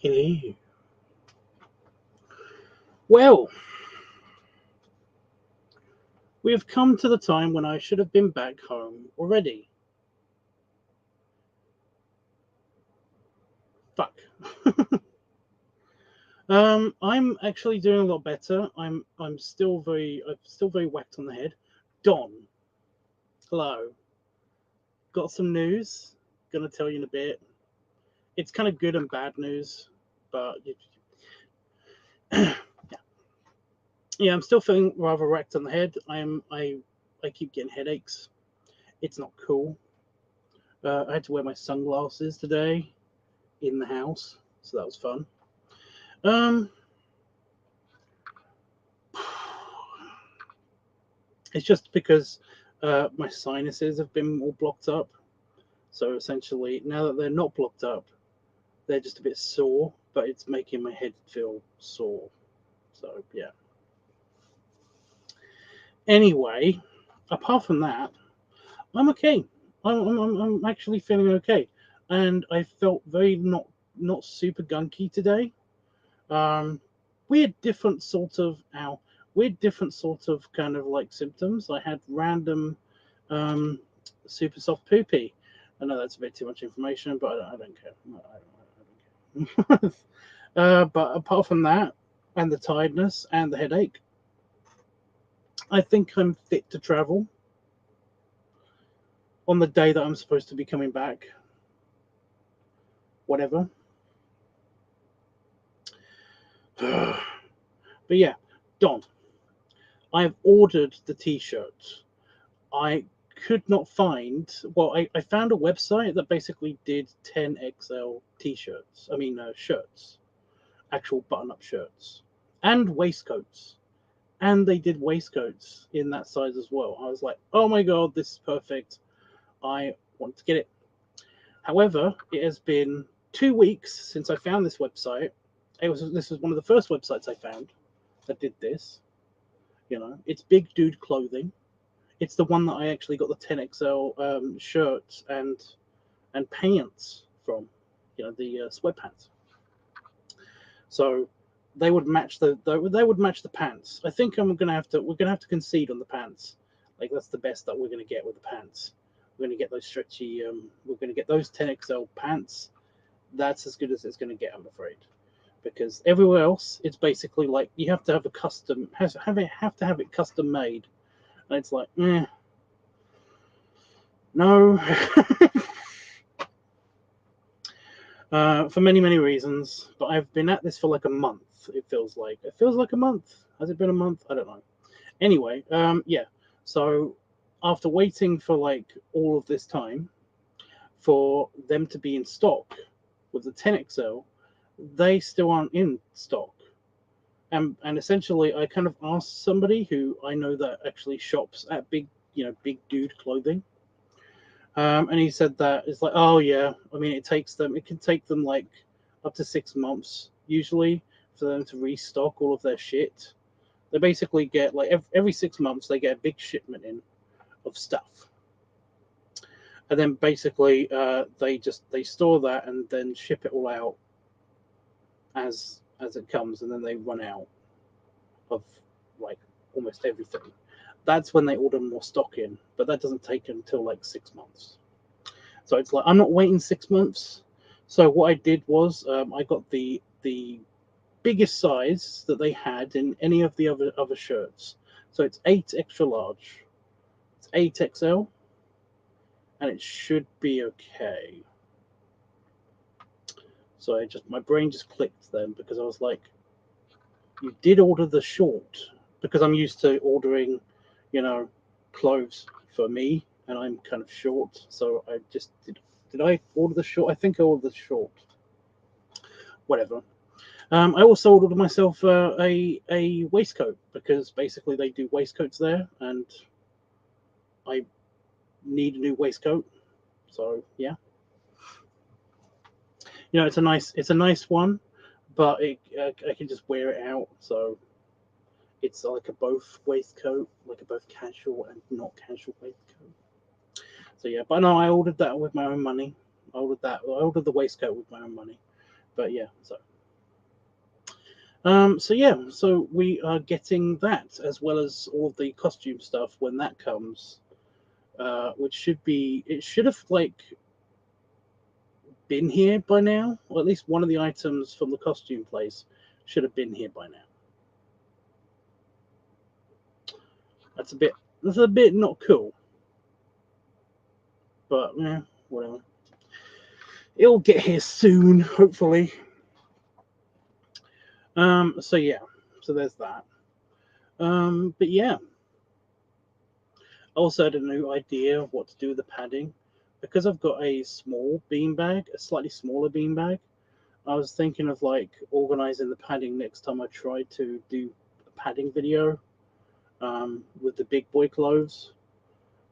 Hello. Well, we have come to the time when I should have been back home already. Fuck. I'm actually doing a lot better. I'm still very whacked on the head. Don, hello. Got some news. Gonna tell you in a bit. It's kind of good and bad news, but yeah, I'm still feeling rather wrecked on the head. I keep getting headaches. It's not cool. I had to wear my sunglasses today in the house, so that was fun. It's just because my sinuses have been all blocked up. So essentially, now that they're not blocked up, they're just a bit sore, but it's making my head feel sore. So yeah. Anyway, apart from that, I'm okay. I'm actually feeling okay, and I felt very not super gunky today. Weird different sort of kind of like symptoms. I had random super soft poopy. I know that's a bit too much information, but I don't care. I don't care. But apart from that, and the tiredness and the headache, I think I'm fit to travel on the day that I'm supposed to be coming back. Whatever. But yeah, Don, I've ordered the t-shirt. I could not find. Well, I found a website that basically did 10XL t-shirts. I mean, shirts, actual button-up shirts, and waistcoats. And they did waistcoats in that size as well. I was like, oh my god, this is perfect. I want to get it. However, it has been 2 weeks since I found this website. This was one of the first websites I found that did this. You know, it's Big Dude Clothing. It's the one that I actually got the 10XL shirts and pants from. You know, the sweatpants. So they would match the pants. I think we're gonna have to concede on the pants. Like that's the best that we're gonna get with the pants. We're gonna get those stretchy. We're gonna get those 10XL pants. That's as good as it's gonna get, I'm afraid, because everywhere else it's basically like you have to have a custom have to have it custom made, and it's like, no. For many reasons, but I've been at this for like a month. It feels like a month. Has it been a month? I don't know. Anyway, yeah. So after waiting for like all of this time for them to be in stock with the 10XL, they still aren't in stock. And essentially, I kind of asked somebody who I know that actually shops at Big Dude Clothing. And he said that it's like, oh yeah, I mean, it can take them like up to 6 months usually for them to restock all of their shit. They basically get like every 6 months they get a big shipment in of stuff, and then basically they store that and then ship it all out as it comes, and then they run out of like almost everything. That's when they order more stock in, but that doesn't take until like 6 months. So it's like I'm not waiting 6 months. So what I did was I got the biggest size that they had in any of the other shirts. So it's 8 extra large. It's 8XL, and it should be okay. So my brain just clicked then, because I was like, you did order the short, because I'm used to ordering, clothes for me, and I'm kind of short. So I just did I order the short? I think I ordered the short. Whatever. I also ordered myself a waistcoat, because basically they do waistcoats there, and I need a new waistcoat. So yeah, it's a nice one, but I can just wear it out. So it's like a both waistcoat, like a both casual and not casual waistcoat. So yeah, but no, I ordered that with my own money. I ordered the waistcoat with my own money. But yeah, so So yeah, so we are getting that as well as all of the costume stuff when that comes, which it should have like been here by now, or at least one of the items from the costume place should have been here by now. That's a bit not cool, but yeah, whatever. It'll get here soon, hopefully. So yeah, so there's that. But yeah, I also had a new idea of what to do with the padding. Because I've got a small beanbag, a slightly smaller beanbag, I was thinking of like organizing the padding next time I try to do a padding video with the big boy clothes.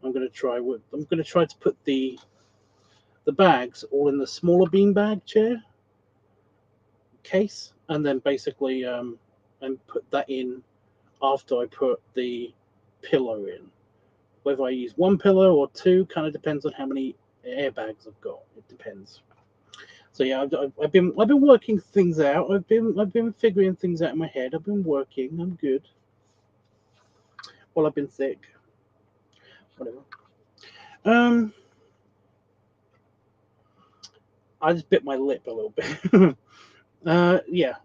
I'm gonna try to put the bags all in the smaller beanbag chair case, and then basically and put that in after I put the pillow in. Whether I use one pillow or two kind of depends on how many airbags I've got. It depends. So yeah, I've been working things out. I've been figuring things out in my head. I've been working. I'm good. Well, I've been sick. Whatever. I just bit my lip a little bit. Yeah.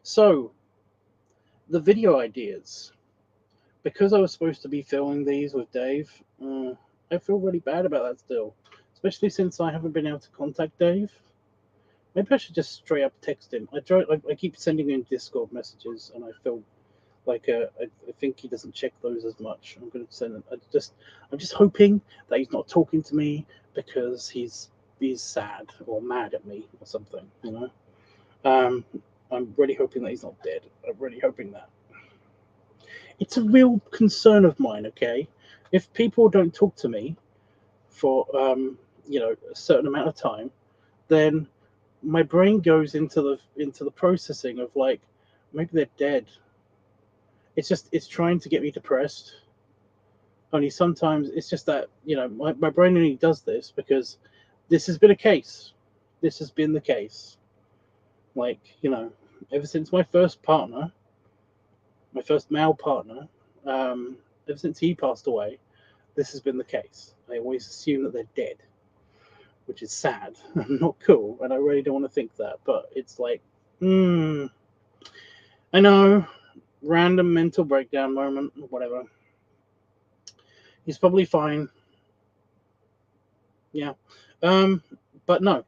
So the video ideas. Because I was supposed to be filming these with Dave, I feel really bad about that still, especially since I haven't been able to contact Dave. Maybe I should just straight up text him. I keep sending him Discord messages, and I feel like I think he doesn't check those as much. I'm going to send him. I'm just hoping that he's not talking to me because he's sad or mad at me or something. You know. I'm really hoping that he's not dead. I'm really hoping that. It's a real concern of mine. Okay, if people don't talk to me for a certain amount of time, then my brain goes into the processing of like maybe they're dead. It's trying to get me depressed. Only sometimes it's just that my brain only does this because this has been a case. This has been the case. Like ever since my first partner, my first male partner, ever since he passed away, this has been the case. I always assume that they're dead, which is sad and not cool, and I really don't want to think that, but it's like, I know, random mental breakdown moment, whatever. He's probably fine. Yeah. But no,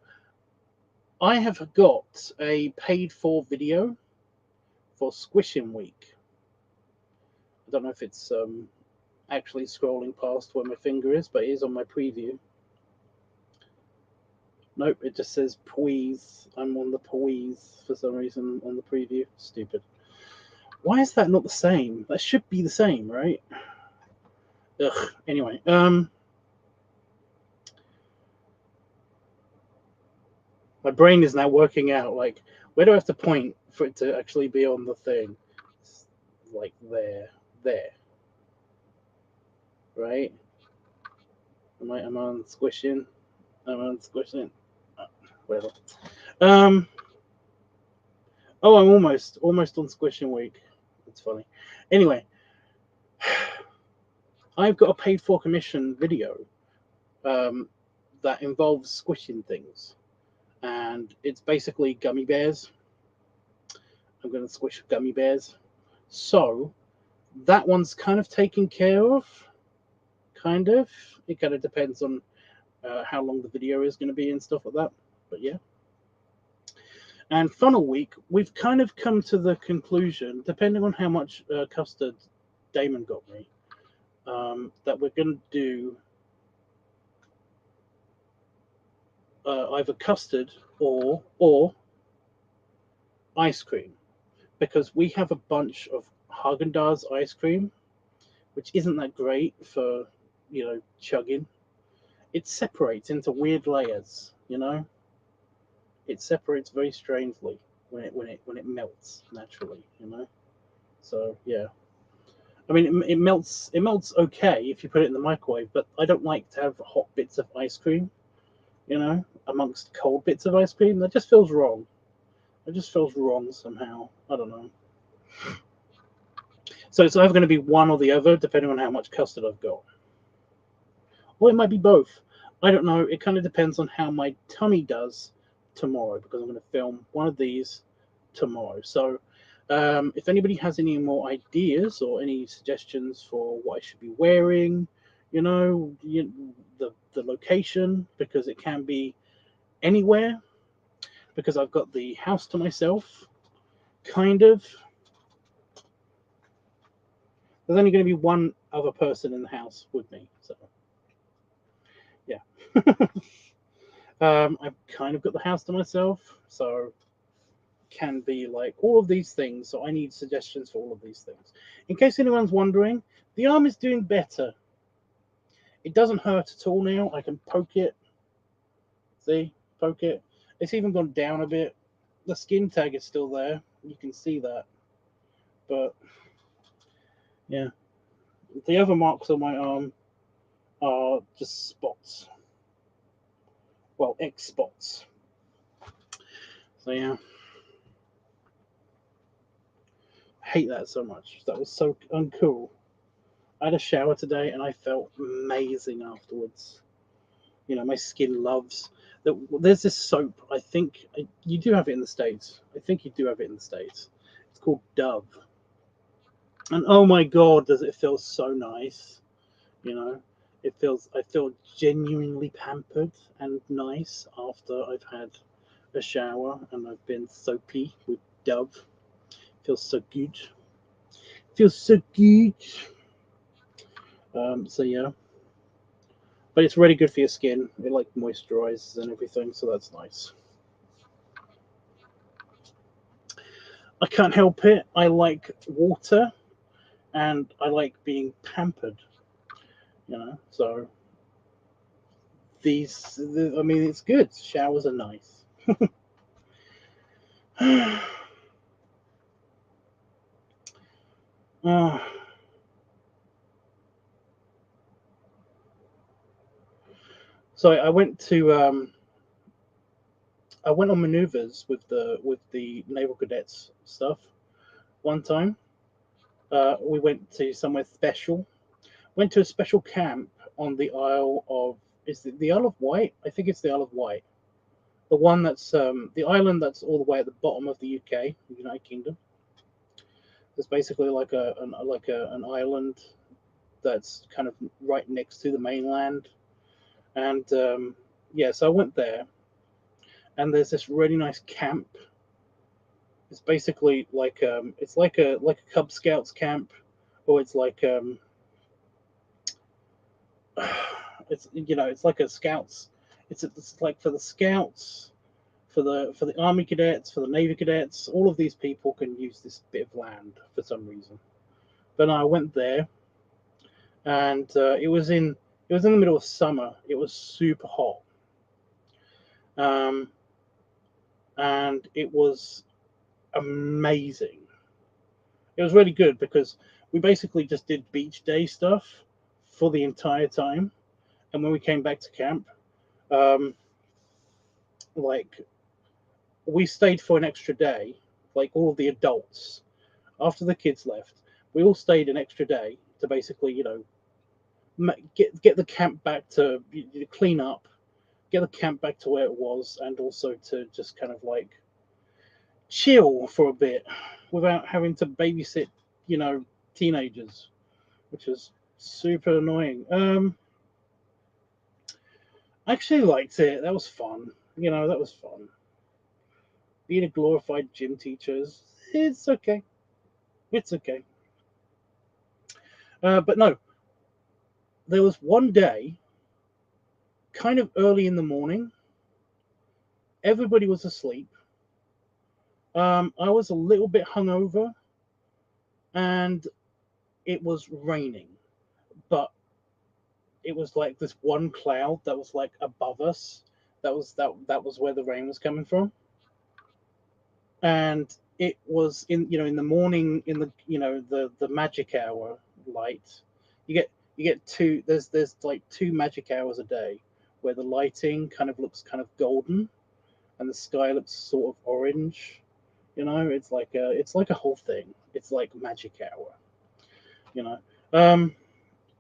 I have got a paid for video for Squishing Week. I don't know if it's actually scrolling past where my finger is, but it is on my preview. Nope, it just says please. I'm on the please for some reason on the preview. Stupid. Why is that not the same? That should be the same, right? Ugh. Anyway, my brain is now working out like where do I have to point for it to actually be on the thing? It's like there, right? Am I on squishing? I'm on squishing. Whatever. Oh, I'm almost on Squishing Week. That's funny. Anyway, I've got a paid for commission video that involves squishing things, and it's basically gummy bears. I'm going to squish gummy bears. So that one's kind of taken care of. Kind of. It kind of depends on how long the video is going to be and stuff like that. But yeah. And Funnel Week, we've kind of come to the conclusion, depending on how much custard Damon got me, that we're going to do either custard or ice cream, because we have a bunch of Haagen-Dazs ice cream, which isn't that great for chugging. It separates into weird layers, It separates very strangely when it melts naturally, So yeah, I mean it melts okay if you put it in the microwave, but I don't like to have hot bits of ice cream, amongst cold bits of ice cream. That just feels wrong. It just feels wrong somehow. I don't know. So it's either going to be one or the other, depending on how much custard I've got. Or it might be both. I don't know. It kind of depends on how my tummy does tomorrow, because I'm going to film one of these tomorrow. So if anybody has any more ideas or any suggestions for what I should be wearing, the location, because it can be anywhere, because I've got the house to myself, kind of. There's only going to be one other person in the house with me, so yeah. I've kind of got the house to myself, so can be like all of these things. So I need suggestions for all of these things. In case anyone's wondering, the arm is doing better. It doesn't hurt at all now. I can poke it. See, poke it. It's even gone down a bit. The skin tag is still there. You can see that. But yeah, the other marks on my arm are just spots. Well, X spots. So yeah. I hate that so much. That was so uncool. I had a shower today and I felt amazing afterwards. My skin loves that. There's this soap. I think you do have it in the States. I think you do have it in the States. It's called Dove. And oh my God, does it feel so nice? I feel genuinely pampered and nice after I've had a shower and I've been soapy with Dove. Feels so good. Feels so good. So yeah, but it's really good for your skin. It like moisturizes and everything, so that's nice. I can't help it. I like water, and I like being pampered. So I mean, it's good. Showers are nice. uh, so I went on maneuvers with the naval cadets stuff one time. We went to somewhere special. Went to a special camp on the Isle of, is it the Isle of Wight? I think it's the Isle of Wight. The one that's the island that's all the way at the bottom of the UK, the United Kingdom. It's basically like an island that's kind of right next to the mainland. And yeah, so I went there, and there's this really nice camp. It's basically like it's like a Cub Scouts camp, or it's like it's like a scouts. It's like for the scouts, for the army cadets, for the navy cadets. All of these people can use this bit of land for some reason. But I went there, and it was in the middle of summer. It was super hot, um, and it was amazing. It was really good because we basically just did beach day stuff for the entire time, and when we came back to camp, um, like we stayed for an extra day. Like all of the adults, after the kids left, we all stayed an extra day to basically, get the camp back to clean up, get the camp back to where it was, and also to just kind of like chill for a bit without having to babysit, teenagers, which is super annoying. I actually liked it. That was fun. That was fun. Being a glorified gym teacher, it's okay. It's okay. But no, there was one day, kind of early in the morning. Everybody was asleep. I was a little bit hungover, and it was raining, but it was like this one cloud that was like above us. That was where the rain was coming from, and it was in the morning, in the magic hour light. You get two. There's like two magic hours a day where the lighting kind of looks kind of golden and the sky looks sort of orange. You know, it's like a whole thing. It's like magic hour. You know, um,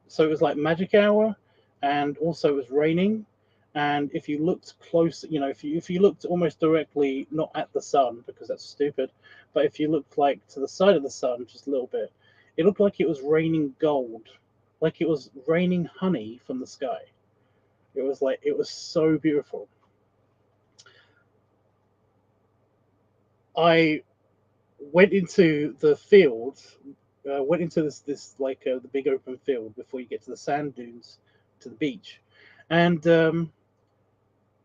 so it was like magic hour, and also it was raining. And if you looked close, you know, if you looked almost directly, not at the sun because that's stupid, but if you looked like to the side of the sun just a little bit, it looked like it was raining gold, like it was raining honey from the sky. It was like it was so beautiful. I went into the field, went into this like the big open field before you get to the sand dunes, to the beach, and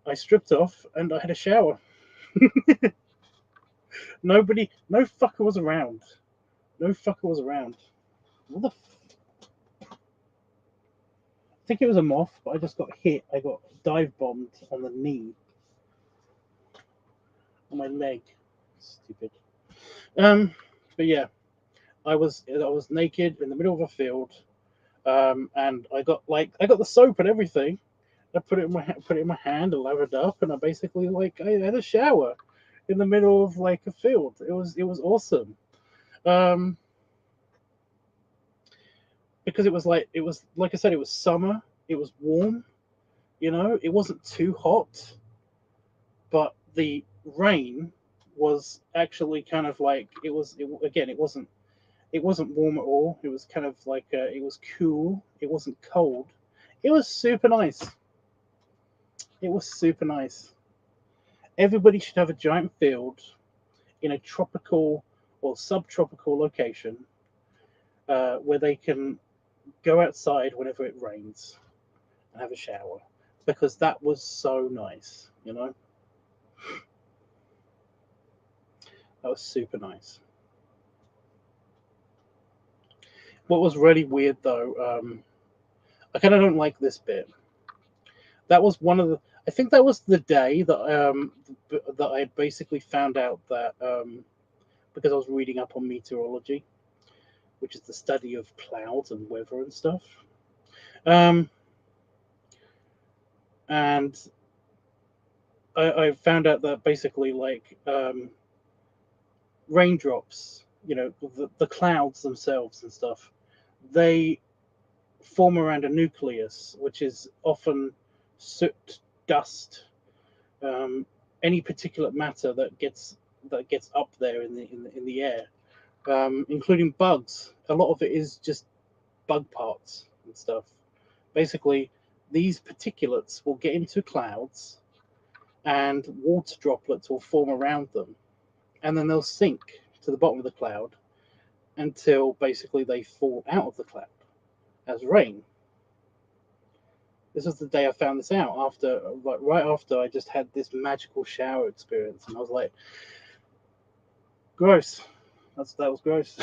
I stripped off and I had a shower. No fucker was around. No fucker was around. What the? I think it was a moth, but I just got hit. I got dive bombed on the knee, on my leg. Stupid. Um, but yeah, I was naked in the middle of a field, and I got the soap and everything. I put it in my hand, and lathered up, and I basically like I had a shower in the middle of like a field. It was awesome. Um, because it was like I said, it was summer. It was warm. You know, it wasn't too hot, but the rain was actually kind of like again. It wasn't warm at all. It was kind of like it was cool. It wasn't cold. It was super nice. It was super nice. Everybody should have a giant field in a tropical or subtropical location where they can go outside whenever it rains and have a shower, because that was so nice. You know, that was super nice. What was really weird though, I kind of don't like this bit. That was one of the. I think that was the day that I basically found out that because I was reading up on meteorology, which is the study of clouds and weather and stuff. Um, and I found out that basically like raindrops, you know, the clouds themselves and stuff, they form around a nucleus, which is often soot, dust, um, any particulate matter that gets up there in the air, including bugs. A lot of it is just bug parts and stuff. Basically, these particulates will get into clouds, and water droplets will form around them, and then they'll sink to the bottom of the cloud until basically they fall out of the cloud as rain. This was the day I found this out after, like, right after I just had this magical shower experience, and I was like, gross. That was gross.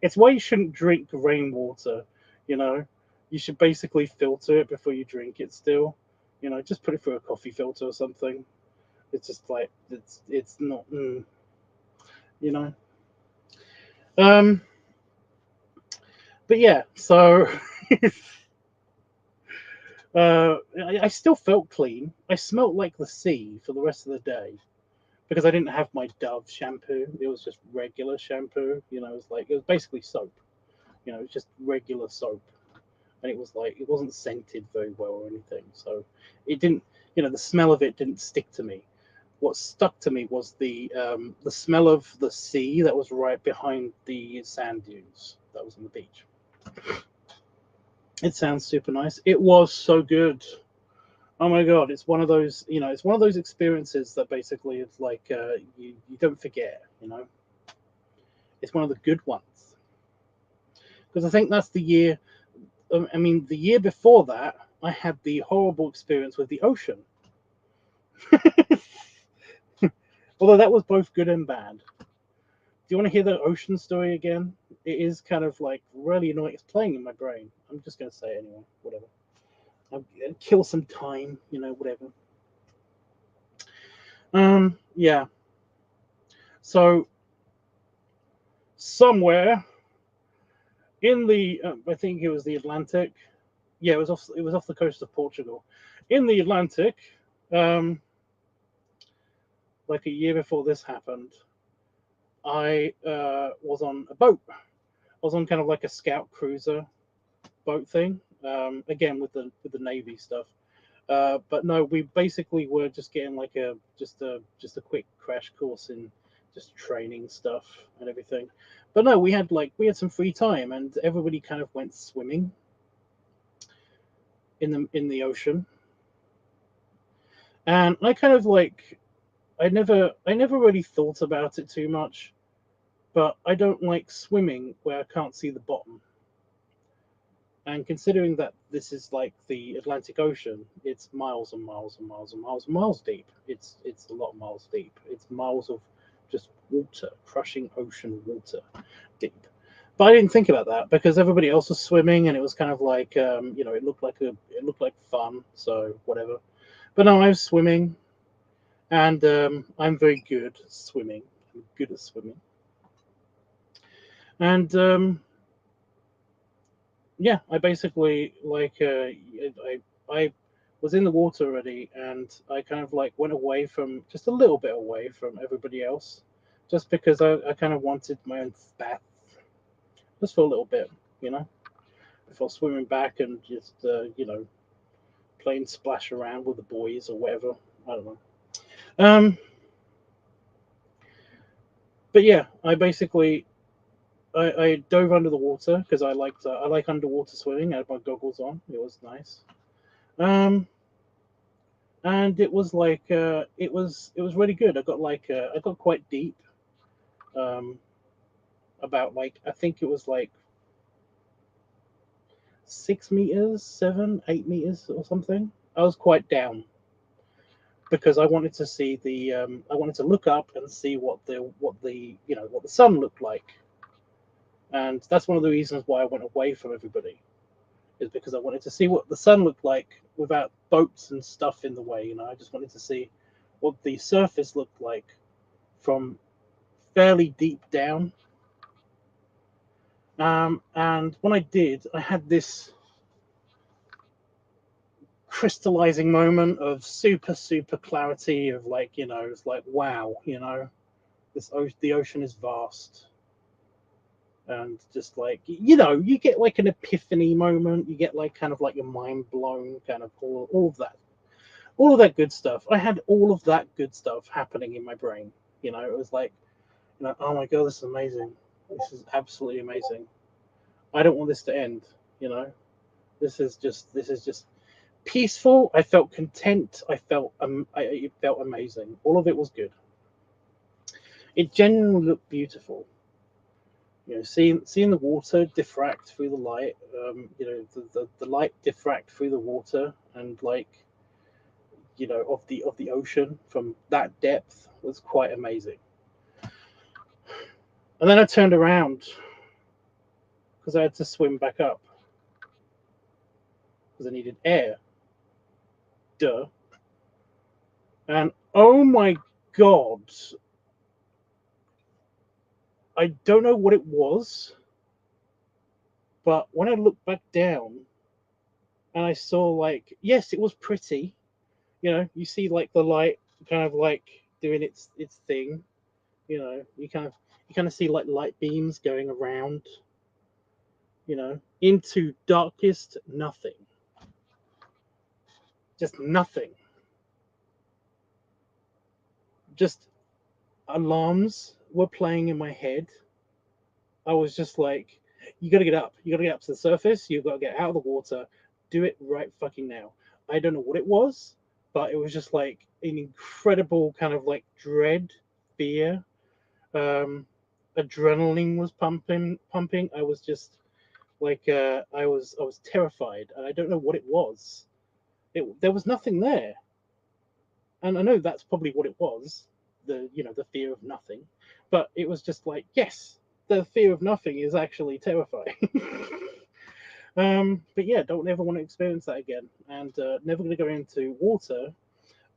It's why you shouldn't drink rainwater. You know, you should basically filter it before you drink it. Still, you know, just put it through a coffee filter or something. It's just like it's not, you know. Um, but yeah, so I still felt clean. I smelt like the sea for the rest of the day because I didn't have my Dove shampoo. It was just regular shampoo. You know, it was basically soap. You know, it was just regular soap, and it was like it wasn't scented very well or anything. So it didn't. You know, the smell of it didn't stick to me. What stuck to me was the smell of the sea that was right behind the sand dunes that was on the beach. It sounds super nice. It was so good. Oh my god, it's one of those, you know, it's one of those experiences that basically it's like you don't forget, you know. It's one of the good ones because I think that's the year. I mean, the year before that, I had the horrible experience with the ocean. Although that was both good and bad. Do you want to hear the ocean story again? It is kind of like really annoying. It's playing in my brain. I'm just going to say it anyway. Whatever. I'll kill some time, you know, whatever. Yeah. So somewhere in the, I think it was the Atlantic, yeah, it was off the coast of Portugal, in the Atlantic. Um, like a year before this happened, I was on a boat. I was on kind of like a scout cruiser boat thing. Again with the Navy stuff. But no, we basically were just getting like a quick crash course in just training stuff and everything. But no, we had some free time, and everybody kind of went swimming in the ocean. And I kind of like I never really thought about it too much, but I don't like swimming where I can't see the bottom. And considering that this is like the Atlantic Ocean, it's miles and miles and miles and miles and miles deep. It's a lot of miles deep. It's miles of just water, crushing ocean water, deep. But I didn't think about that because everybody else was swimming, and it was kind of like it looked like fun, so whatever. But no, I was swimming, and I'm very good at swimming. I'm good at swimming, and yeah, I basically I was in the water already, and I kind of like went away from just a little bit away from everybody else, just because I kind of wanted my own bath, just for a little bit, you know, before swimming back and just playing splash around with the boys or whatever. I don't know. Um, but yeah, I dove under the water because I like underwater swimming. I had my goggles on. It was nice. Um, and it was like it was really good. I got quite deep, um, about like I think it was like 6 meters, 7, 8 meters or something. I was quite down because I wanted to see I wanted to look up and see what the sun looked like, and that's one of the reasons why I went away from everybody, is because I wanted to see what the sun looked like without boats and stuff in the way. I just wanted to see what the surface looked like from fairly deep down. And when I did, I had this crystallizing moment of super clarity of like, it's like, wow, the ocean is vast. And just like, you get like an epiphany moment. You get like kind of like your mind blown, kind of all of that. All of that good stuff. I had all of that good stuff happening in my brain. It was like, oh my god, this is amazing. This is absolutely amazing. I don't want this to end. You know, this is just peaceful. I felt content. It felt amazing. All of it was good. It genuinely looked beautiful. Seeing the water diffract through the light. The light diffract through the water, and like, of the ocean from that depth was quite amazing. And then I turned around because I had to swim back up because I needed air. Duh. And oh my god, I don't know what it was, but when I looked back down and I saw, like, yes, it was pretty. You see like the light kind of like doing its thing. You kind of see like light beams going around, into darkest nothing. Just nothing. Just alarms were playing in my head. I was just like, you got to get up. You got to get up to the surface. You've got to get out of the water. Do it right fucking now. I don't know what it was, but it was just like an incredible kind of like dread, fear. Um, Adrenaline was pumping. I was just like, I was terrified, and I don't know what it was. There was nothing there, and I know that's probably what it was. The fear of nothing, but it was just like, yes, the fear of nothing is actually terrifying. But yeah, don't ever want to experience that again, and never going to go into water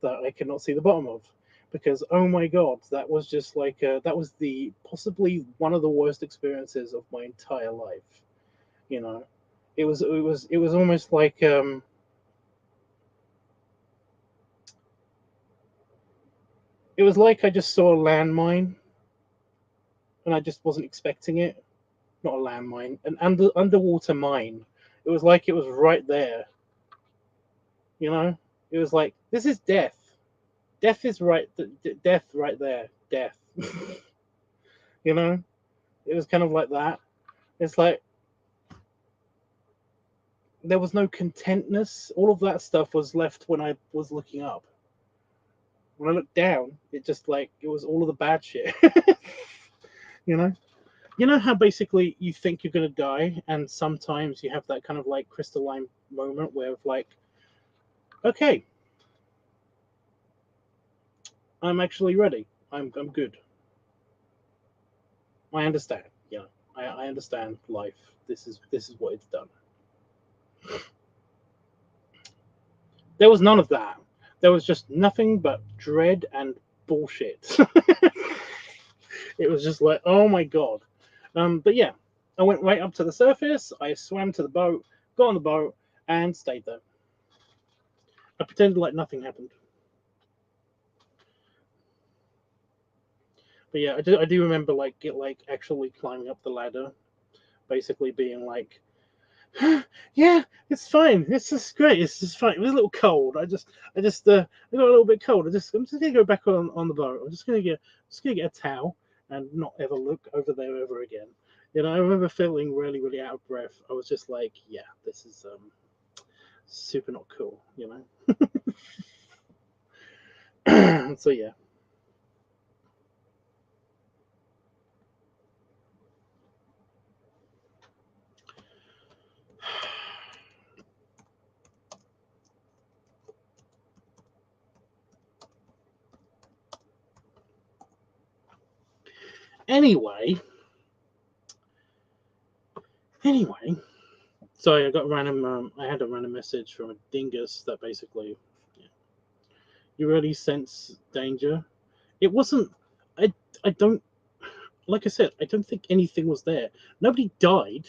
that I cannot see the bottom of, because oh my god, that was just like that was the possibly one of the worst experiences of my entire life. You know, It was almost like it was like I just saw a landmine and I just wasn't expecting it. Not a landmine, an underwater mine. It was like it was right there. You know, it was like, this is death. Death is right. Death right there. Death. You know, it was kind of like that. It's like there was no contentness. All of that stuff was left when I was looking up. When I looked down, it just like it was all of the bad shit. You know. You know how basically you think you're gonna die, and sometimes you have that kind of like crystalline moment where it's like, okay, I'm actually ready. I'm good. I understand. You know, I understand life. This is what it's done. There was none of that. There was just nothing but dread and bullshit. It was just like, oh my god. But yeah, I went right up to the surface. I swam to the boat, got on the boat, and stayed there. I pretended like nothing happened. But yeah, I do remember like actually climbing up the ladder, basically being like, yeah, it's fine. This is great. It's just fine. It was a little cold. I I got a little bit cold. I'm just gonna go back on the boat. I'm just gonna get a towel and not ever look over there ever again. You know, I remember feeling really, really out of breath. I was just like, yeah, this is super not cool. You know. So yeah. Anyway, anyway. Sorry, I got random. I had a random message from a dingus that basically, yeah, you really sense danger. It wasn't. I. I don't. Like I said, I don't think anything was there. Nobody died.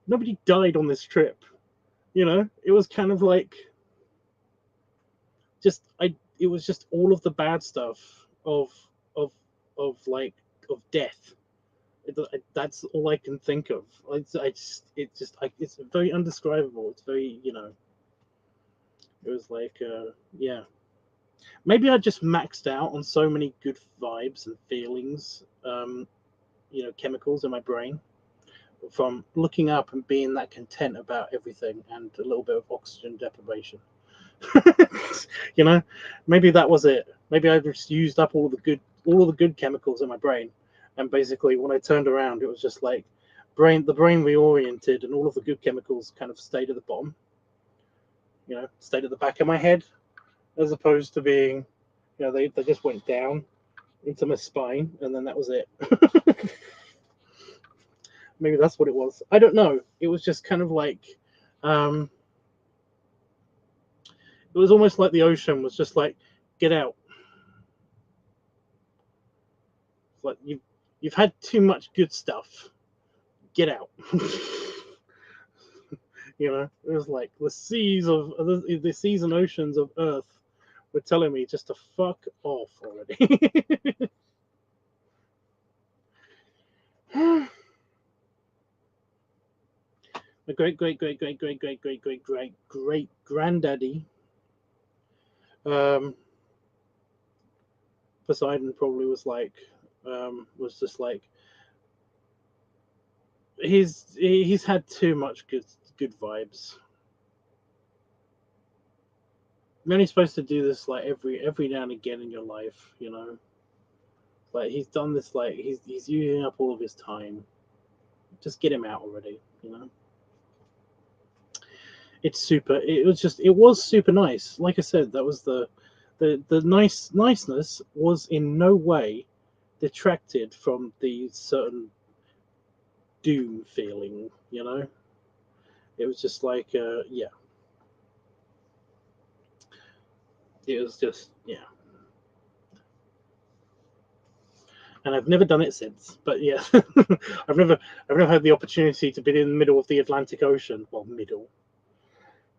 Nobody died on this trip. You know, it was kind of like just I. It was just all of the bad stuff of of of like of death. That's all I can think of. It's very undescribable. It's very, you know. It was like, yeah. Maybe I just maxed out on so many good vibes and feelings, you know, chemicals in my brain from looking up and being that content about everything and a little bit of oxygen deprivation. You know, maybe that was it. Maybe I just used up all of the good chemicals in my brain, and basically when I turned around, it was just like the brain reoriented, and all of the good chemicals kind of stayed at the bottom. You know, stayed at the back of my head, as opposed to being, you know, they just went down into my spine, and then that was it. Maybe that's what it was. I don't know. It was just kind of like, um, it was almost like the ocean was just like, get out. It's like you've had too much good stuff. Get out. You know, it was like the seas and oceans of Earth were telling me just to fuck off already. My great granddaddy, um, Poseidon probably was just like he's had too much good vibes. You're only supposed to do this like every now and again in your life, you know. Like he's done this, like he's using up all of his time. Just get him out already, you know. It was super nice. Like I said, that was the niceness was in no way detracted from the certain doom feeling, you know. It was just like yeah, it was just, yeah. and I've never done it since. But yeah, I've never had the opportunity to be in the middle of the Atlantic Ocean. Well,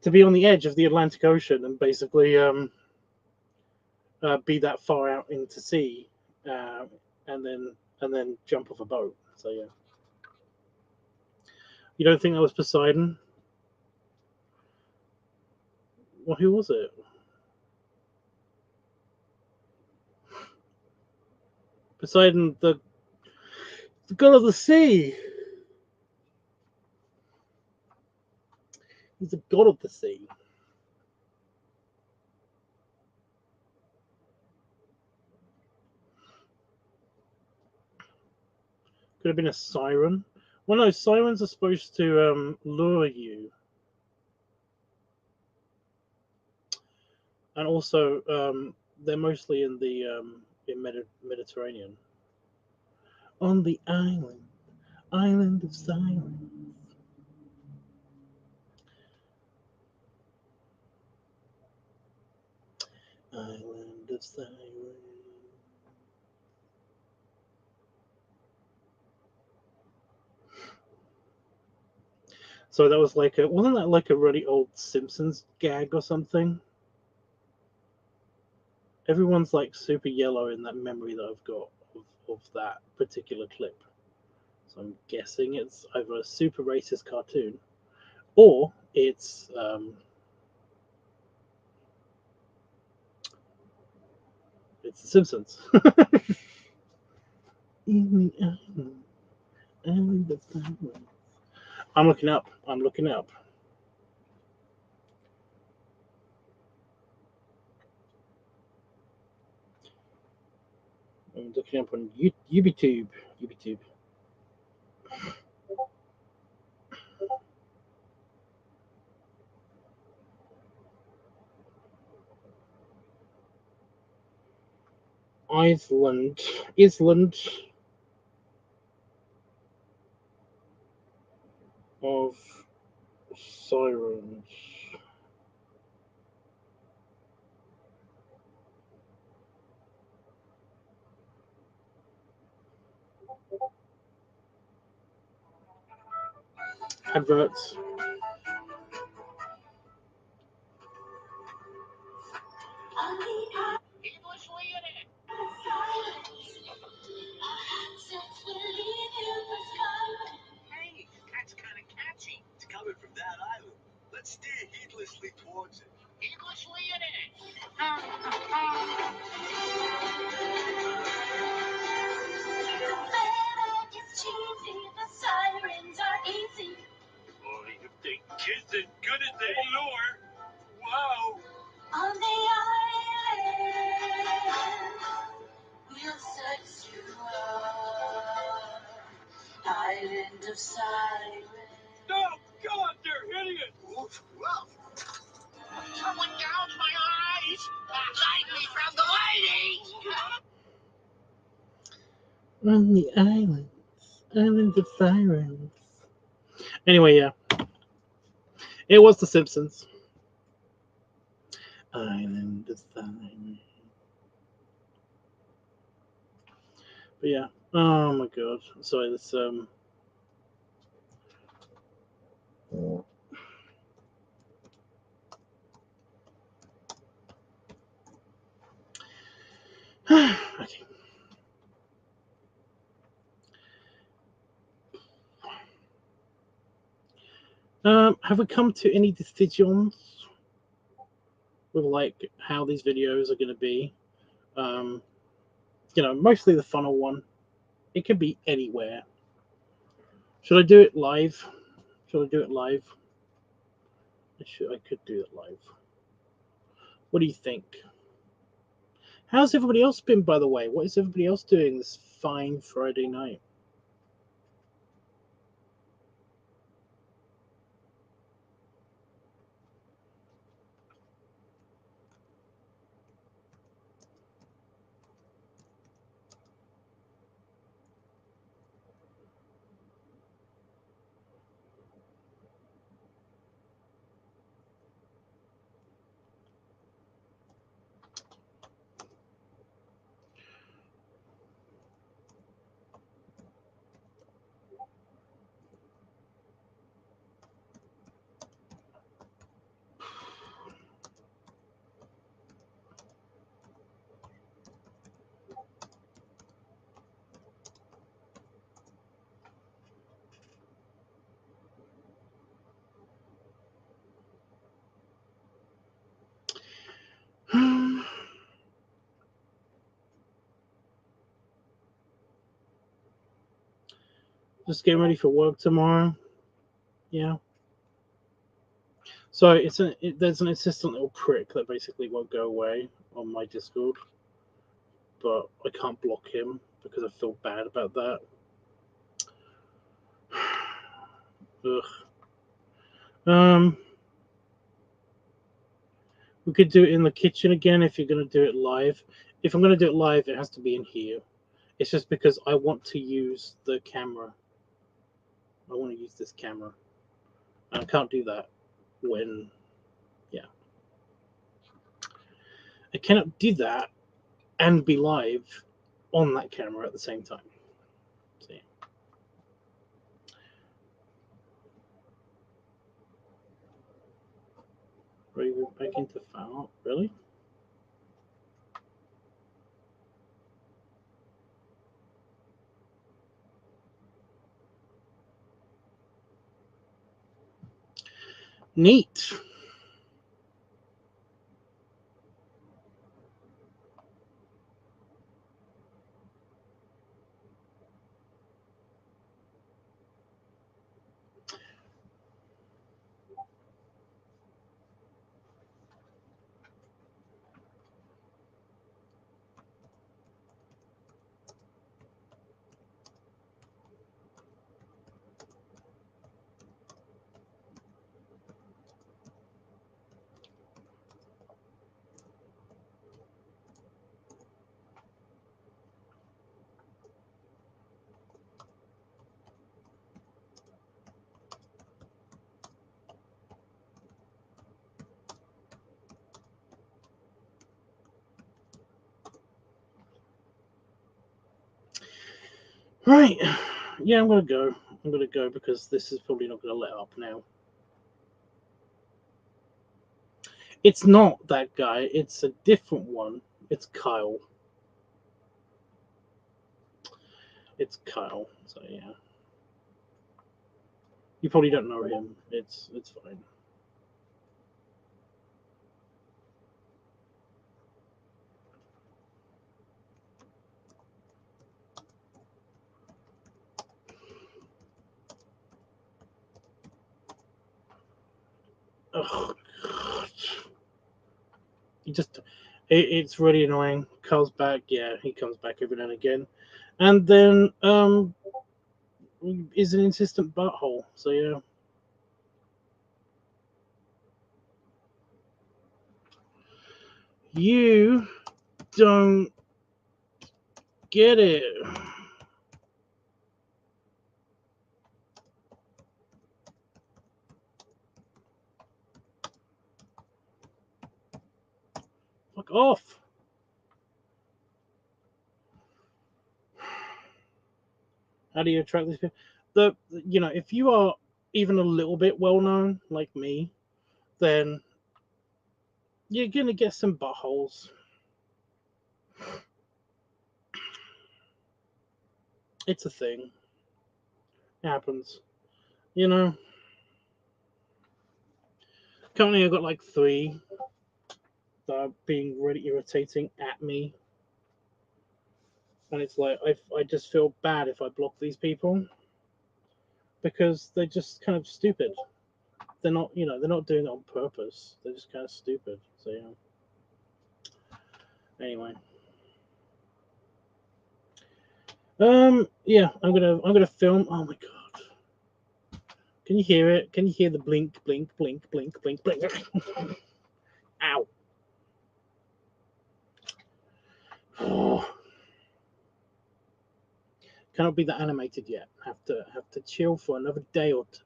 to be on the edge of the Atlantic Ocean and basically be that far out into sea, uh, and then jump off a boat. So yeah, you don't think that was Poseidon? Well, who was it? Poseidon, the god of the sea. He's the god of the sea. Could have been a siren. Well, no, sirens are supposed to lure you, and also they're mostly in the Mediterranean. On the island of sirens. Island of sirens. So that was like wasn't that like a really old Simpsons gag or something? Everyone's like super yellow in that memory that I've got of that particular clip. So I'm guessing it's either a super racist cartoon or it's The Simpsons. I'm looking up. I'm looking up. I'm looking up on YouTube. YouTube. Island of Sirens. Adverts. Hey, that's kind of catchy. It's coming from that island. Let's steer heedlessly towards it. Heedlessly it is. The sirens are easy. Boy, if they kiss as good as they lure. Wow. On the island, we'll sex you up. Island of sirens. Oh, God, they're hideous. Woof, woof. Someone gouge my eyes. Hide me from the ladies. On the island of sirens. Anyway, yeah, it was The Simpsons. Island of sirens. But yeah, oh my god. Sorry, this okay. Have we come to any decisions with like how these videos are going to be? Mostly the funnel one. It could be anywhere. Should I do it live? Should I do it live? I could do it live. What do you think? How's everybody else been, by the way? What is everybody else doing this fine Friday night? Just getting ready for work tomorrow. Yeah. So there's an insistent little prick that basically won't go away on my Discord, but I can't block him because I feel bad about that. Ugh. We could do it in the kitchen again if you're going to do it live. If I'm going to do it live, it has to be in here. It's just because I want to use the camera. I want to use this camera. And I can't do that when, yeah. I cannot do that and be live on that camera at the same time. See. Ready to go back into Fallout? Really? Neat. Right. Yeah, I'm going to go. I'm going to go because this is probably not going to let up now. It's not that guy. It's a different one. It's Kyle. It's Kyle. So yeah. You probably don't know him. It's fine. Oh, God. It's really annoying. Comes back, yeah, he comes back every now and again, and then is an insistent butthole. So yeah, you don't get it. Fuck off. How do you attract these people? If you are even a little bit well known, like me, then you're gonna get some buttholes. It's a thing. It happens. You know. Currently, I've got like 3 that are being really irritating at me, and it's like I just feel bad if I block these people because they're just kind of stupid. They're not, they're not doing it on purpose. They're just kind of stupid. So yeah. Anyway. Yeah, I'm gonna film. Oh my god. Can you hear it? Can you hear the blink, blink, blink, blink, blink, blink? Ow. Oh. Cannot be that animated yet. Have to chill for another day or 2.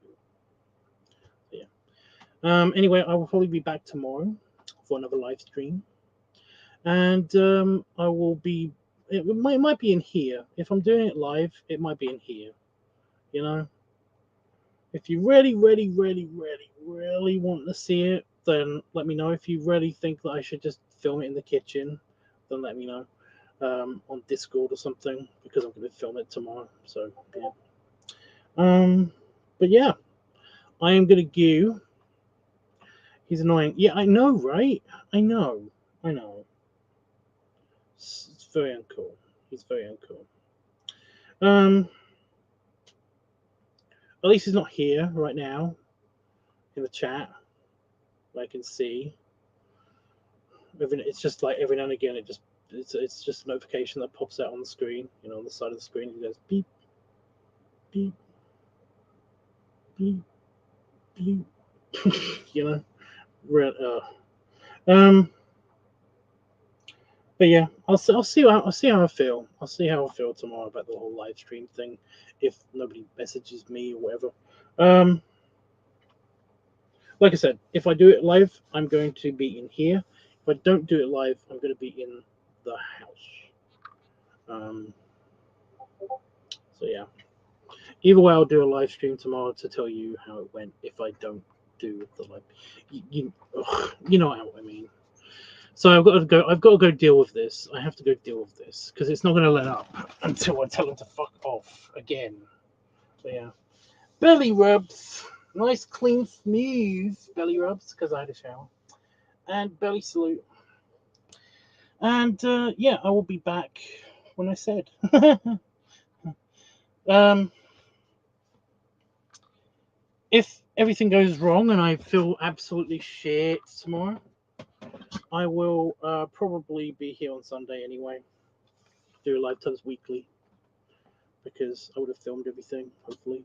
Yeah. Anyway, I will probably be back tomorrow for another live stream, and I will be. It might be in here. If I'm doing it live, it might be in here. You know, if you really, really, really, really, really want to see it, then let me know. If you really think that I should just film it in the kitchen, then let me know on Discord or something, because I'm going to film it tomorrow. So yeah. But yeah, I am going to go. He's annoying. Yeah, I know, right? I know. It's very uncool. He's very uncool. At least he's not here right now in the chat. I can see. It's just like every now and again, it's just a notification that pops out on the screen, on the side of the screen. It goes beep, beep, beep, beep. But yeah, I'll see how I feel. I'll see how I feel tomorrow about the whole live stream thing, if nobody messages me or whatever. Like I said, if I do it live, I'm going to be in here. If I don't do it live, I'm going to be in the house. So yeah. Either way, I'll do a live stream tomorrow to tell you how it went. If I don't do the live, you know what I mean. So I've got to go deal with this. I have to go deal with this because it's not going to let up until I tell him to fuck off again. So yeah, belly rubs, nice, clean, smooth belly rubs because I had a shower, and belly salute. And yeah, I will be back when I said. If everything goes wrong and I feel absolutely shit tomorrow, I will probably be here on Sunday anyway. Do LiveTUBBs weekly because I would have filmed everything, hopefully.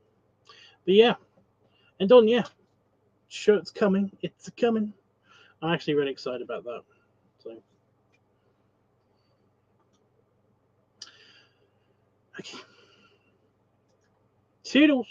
But yeah, and Don, yeah, shirt's coming. It's coming. I'm actually really excited about that. So, okay. Toodles.